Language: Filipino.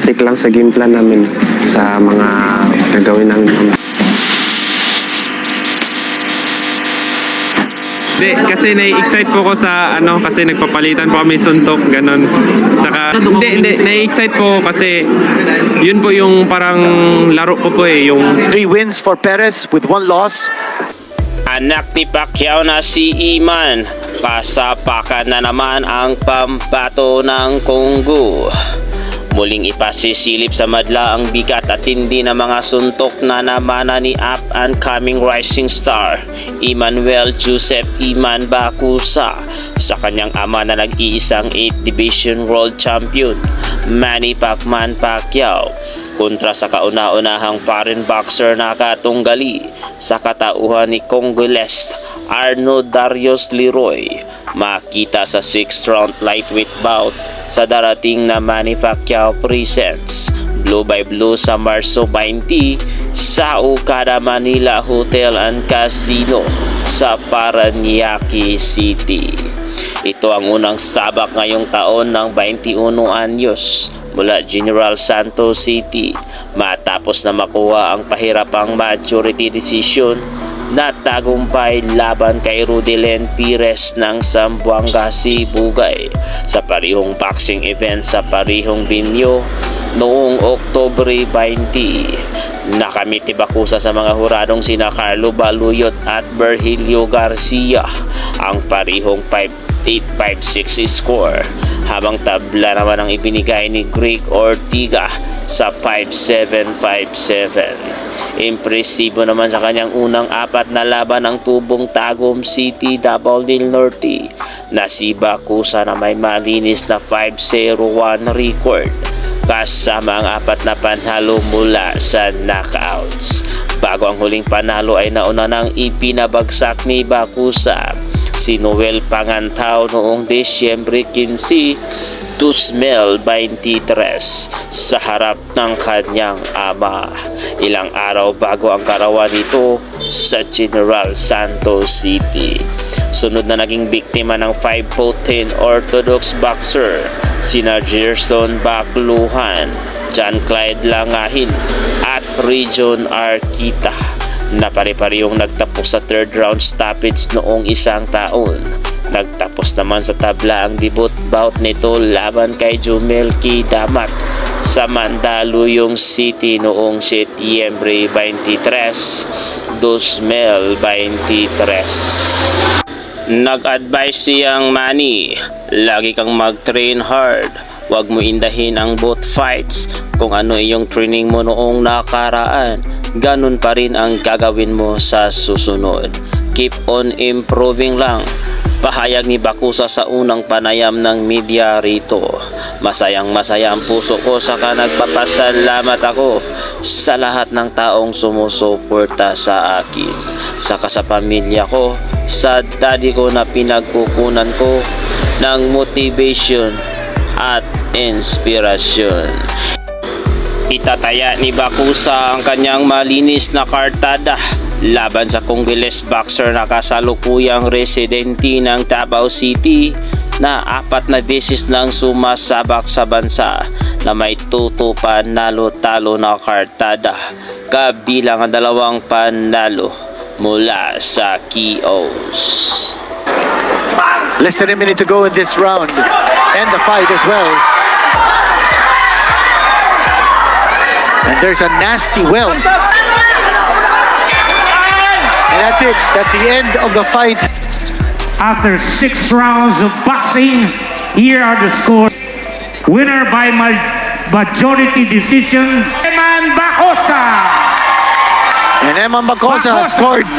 stick lang sa game plan namin sa mga gagawin namin. Hindi, kasi nai-excite po ko sa kasi nagpapalitan po kami suntok, ganun. Saka, hindi, nai-excite po kasi yun po yung parang laro ko po yung 3 wins for Perez with 1 loss. Anak ni Pacquiao na si Iman, kasapakan na naman ang pambato ng Congo. Muling ipasisilip sa madla ang bigat at tindi na mga suntok na namana ni up-and-coming rising star Emmanuel Joseph Iman Bakusa sa kanyang ama na nag-iisang 8th Division World Champion Manny Pacman Pacquiao kontra sa kauna-unahang foreign boxer na katunggali sa katauhan ni Congolese Arno Darius Leroy. Makita sa 6th round lightweight bout sa darating na Manny Pacquiao Presents Blue by Blue sa Marso 20 sa Okada Manila Hotel and Casino sa Parañaque City. Ito ang unang sabak ngayong taon ng 21 anyos mula General Santos City matapos na makuha ang pahirapang majority decision na tagumpay laban kay Rudelin Pires ng Zamboanga Sibugay sa parehong boxing event sa parehong venue noong Oktubre 20. Nakamit ni Bakusa sa mga huradong sina Carlo Baluyot at Virgilio Garcia ang parehong 5-8-5-6 score, habang tabla naman ang ibinigay ni Greg Ortiga sa 5-7-5-7. Impresibo naman sa kanyang unang 4 na laban ang tubong Tagum City Davao del Norte na si Bakusa na may malinis na 5-0-1 record kasama ang 4 na panalo mula sa knockouts. Bago ang huling panalo ay nauna nang ipinabagsak ni Bakusa si Noel Pangantao noong Disyembre 15 2023 sa harap ng kanyang ama. Ilang araw bago ang karawan nito sa General Santos City. Sunod na naging biktima ng 5'10" orthodox boxer sina Gerson Bakluhan, John Clyde Langahin at Region Arquita na pare-parehong nagtapos sa 3rd round stoppage noong isang taon. Nagtapos naman sa tabla ang debut bout nito laban kay Jumelki Damat sa Mandaluyong City noong Setyembre 23, 2023. Nag-advise siyang Manny, lagi kang mag-train hard. Huwag mo indahin ang both fights. Kung ano iyong training mo noong nakaraan, ganun pa rin ang gagawin mo sa susunod. Keep on improving lang. Pahayag ni Bakusa sa unang panayam ng media rito. Masayang-masaya ang puso ko saka nagpapasalamat ako sa lahat ng taong sumusuporta sa akin. Saka sa pamilya ko, sa daddy ko na pinagkukunan ko ng motivation at inspirasyon. Itataya ni Bakusa ang kanyang malinis na kartada laban sa Congolese boxer na kasalukuyang residente ng Davao City na 4 na beses nang sumasabak sa bansa na may 2 panalo-talo na kartada kabilang ang 2 panalo mula sa KOs. Less than a minute to go in this round and the fight as well. And there's a nasty welt. And that's it. That's the end of the fight. After 6 rounds of boxing, here are the scores. Winner by majority decision, Eman Bakusa. And Eman Bakusa scored